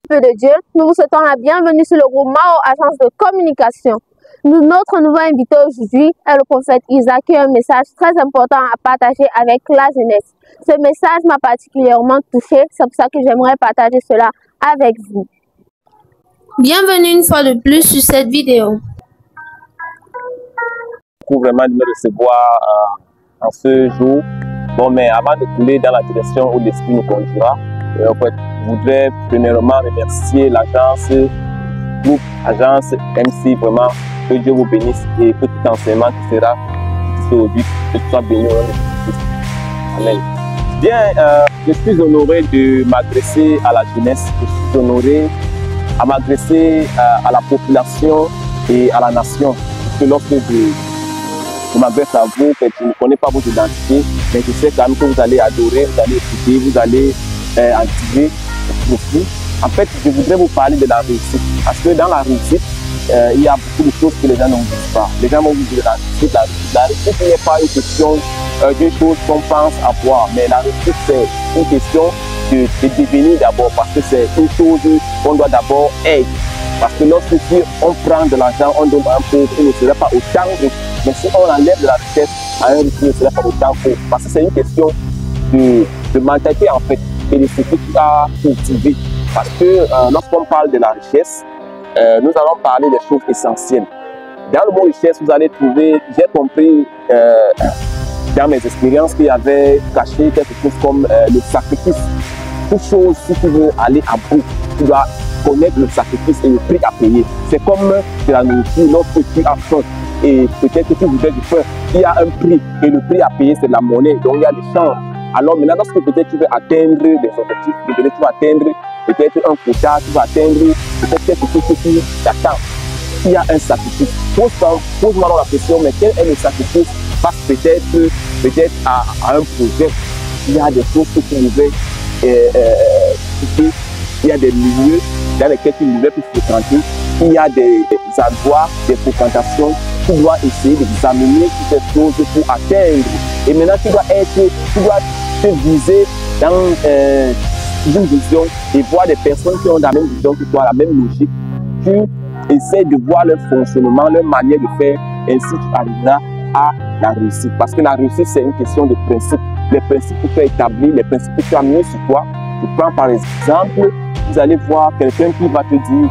Peu de Dieu, nous vous souhaitons la bienvenue sur le groupe Mao Agence de communication. Notre nouveau invité aujourd'hui est le prophète Isaac qui a un message très important à partager avec la jeunesse. Ce message m'a particulièrement touché, c'est pour ça que j'aimerais partager cela avec vous. Bienvenue une fois de plus sur cette vidéo. Pour vraiment de me recevoir en ce jour. Bon, mais avant de couler dans la direction où l'esprit nous conduira, en fait, je voudrais premièrement remercier l'agence, groupe Agence MC, vraiment que Dieu vous bénisse et que tout enseignement qui sera aujourd'hui, que tu sois béni au nom de Christ. Amen. Bien, je suis honoré de m'adresser à la jeunesse, je suis honoré à m'adresser à la population et à la nation. Parce que lorsque je m'adresse à vous, je ne connais pas vos identités, mais je sais quand même que vous allez adorer, vous allez écouter, vous allez en tirer profit. En fait, je voudrais vous parler de la réussite. Parce que dans la réussite, il y a beaucoup de choses que les gens ne vous disent pas. Les gens vont vous dire la réussite. La réussite n'est pas une question de choses qu'on pense avoir, mais la réussite, c'est une question de devenir d'abord, parce que c'est une chose qu'on doit d'abord être. Parce que lorsque on prend de l'argent, on donne un pauvre, il ne serait pas autant riche. Mais si on enlève de la richesse à un riche, il ne serait pas autant pauvre. Parce que c'est une question de mentalité en fait, et de ce que tu as cultivé. Parce que lorsqu'on parle de la richesse, nous allons parler des choses essentielles. Dans le mot richesse, vous allez trouver, j'ai compris dans mes expériences qu'il y avait caché quelque chose comme le sacrifice. Toute chose, si tu veux aller à bout, tu dois connaître le sacrifice et le prix à payer. C'est comme de la nourriture, lorsque tu as faim et peut-être que tu voudrais du pain, il y a un prix et le prix à payer c'est de la monnaie, donc il y a des changes. Alors maintenant, lorsque peut-être tu veux atteindre des objectifs, peut-être tu vas atteindre peut-être un quota, tu vas atteindre peut-être quelque chose que tu attends. Il y a un sacrifice. Pose-moi la question, mais quel est le sacrifice face peut-être à un projet? Il y a des choses que tu devais il y a des milieux dans lesquels tu devais plus fréquenter, il y a des endroits, des fréquentations, tu dois essayer d'examiner toutes ces choses pour atteindre. Et maintenant, tu dois te viser dans une vision et voir des personnes qui ont la même vision que toi, la même logique. Tu essaies de voir leur fonctionnement, leur manière de faire, ainsi tu arriveras à la réussite. Parce que la réussite, c'est une question de principe. Les principes que tu as établis, les principes que tu as mis sur toi. Je prends par exemple, vous allez voir quelqu'un qui va te dire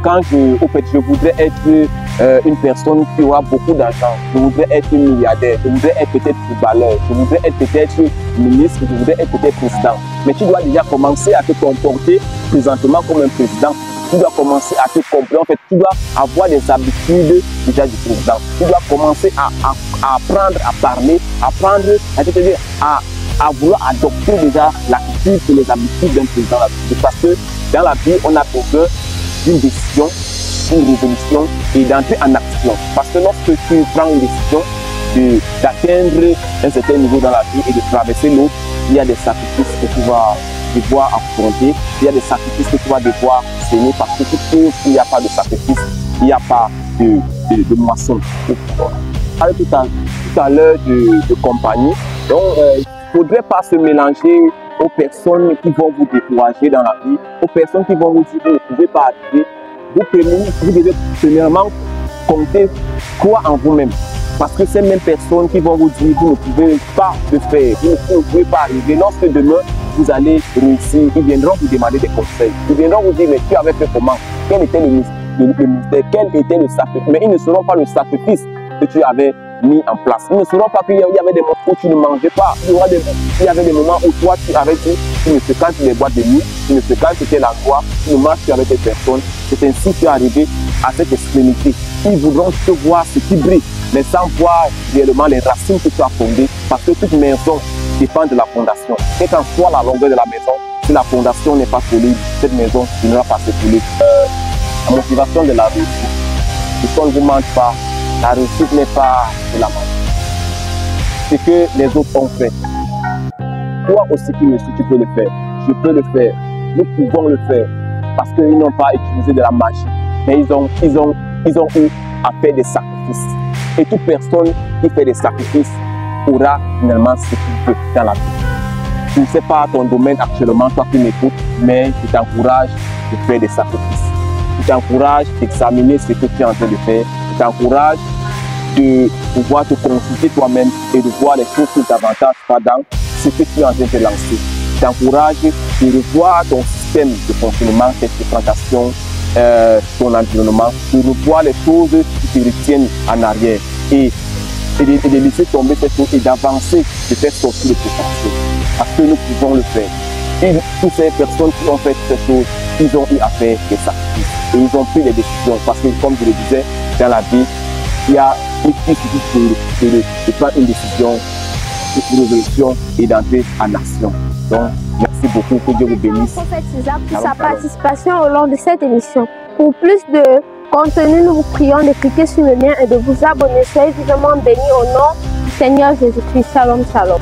quand je voudrais être une personne qui aura beaucoup d'argent, je voudrais être milliardaire, je voudrais être peut-être footballeur, je voudrais être peut-être ministre, je voudrais être peut-être président. Mais tu dois déjà commencer à te comporter présentement comme un président. Tu dois commencer à te comprendre, en fait, tu dois avoir des habitudes déjà du président. Tu dois commencer à apprendre à parler, apprendre à vouloir adopter déjà l'attitude et les habitudes d'un président. Parce que dans la vie, on a besoin d'une décision, d'une résolution et d'entrer en action. Parce que lorsque tu prends une décision d'atteindre un certain niveau dans la vie et de traverser l'autre, il y a des sacrifices que tu vas devoir affronter, il y a des sacrifices que tu vas devoir semer parce que tu trouves qu'il n'y a pas de sacrifice, il n'y a pas de moisson. On parlait tout à l'heure de compagnie, donc il ne faudrait pas se mélanger aux personnes qui vont vous décourager dans la vie, aux personnes qui vont vous dire que vous ne pouvez pas arriver. Vous devez premièrement compter quoi en vous-même. Parce que ces mêmes personnes qui vont vous dire que vous ne pouvez pas le faire, vous ne pouvez pas arriver. Lorsque demain, vous allez réussir, ils viendront vous demander des conseils. Ils viendront vous dire, mais tu avais fait comment? Quel était le mystère? Quel était le sacrifice? Mais ils ne sauront pas le sacrifice que tu avais mis en place. Ils ne sauront pas qu'il y avait des moments où tu ne mangeais pas. Il y avait des moments où toi, tu avais dit, tu ne fréquentes les boîtes de nuit, tu ne fréquentes que la joie, tu ne marches avec des personnes. C'est ainsi que tu es arrivé à cette extrémité. Ils voudront te voir ce qui brille, mais sans voir réellement les racines que tu as fondées, parce que toute maison dépend de la fondation. Quelle qu'en soit la longueur de la maison, si la fondation n'est pas solide, cette maison ne va pas s'écouler. La motivation de la réussite, si on ne vous mente pas, la réussite n'est pas de la mort. Ce que les autres ont fait, toi aussi tu peux le faire. Je peux le faire. Nous pouvons le faire. Parce qu'ils n'ont pas utilisé de la magie. Mais ils ont eu à faire des sacrifices. Et toute personne qui fait des sacrifices aura finalement ce qu'il veut dans la vie. Je ne sais pas ton domaine actuellement, toi qui m'écoutes, mais je t'encourage de faire des sacrifices. Je t'encourage d'examiner ce que tu es en train de faire. Je t'encourage de pouvoir te consulter toi-même et de voir les choses qui t'avantagent pas dans ce que tu es en train de lancer. Je t'encourage de revoir ton système de fonctionnement, tes fréquentations, ton environnement, de revoir les choses qui te retiennent en arrière et de laisser tomber ces choses et d'avancer, de faire sortir le potentiel. Parce que nous pouvons le faire. Et toutes ces personnes qui ont fait ces choses, ils ont eu à faire des sacrifices et ils ont pris des décisions. Parce que, comme je le disais, dans la vie, il suffit de prendre une décision, une résolution et d'entrer en action. Donc, merci beaucoup, que Dieu vous bénisse. Prophète Isaac pour sa participation au long de cette émission. Pour plus de contenu, nous vous prions de cliquer sur le lien et de vous abonner. Soyez vivement bénis au nom du Seigneur Jésus-Christ. Shalom, shalom.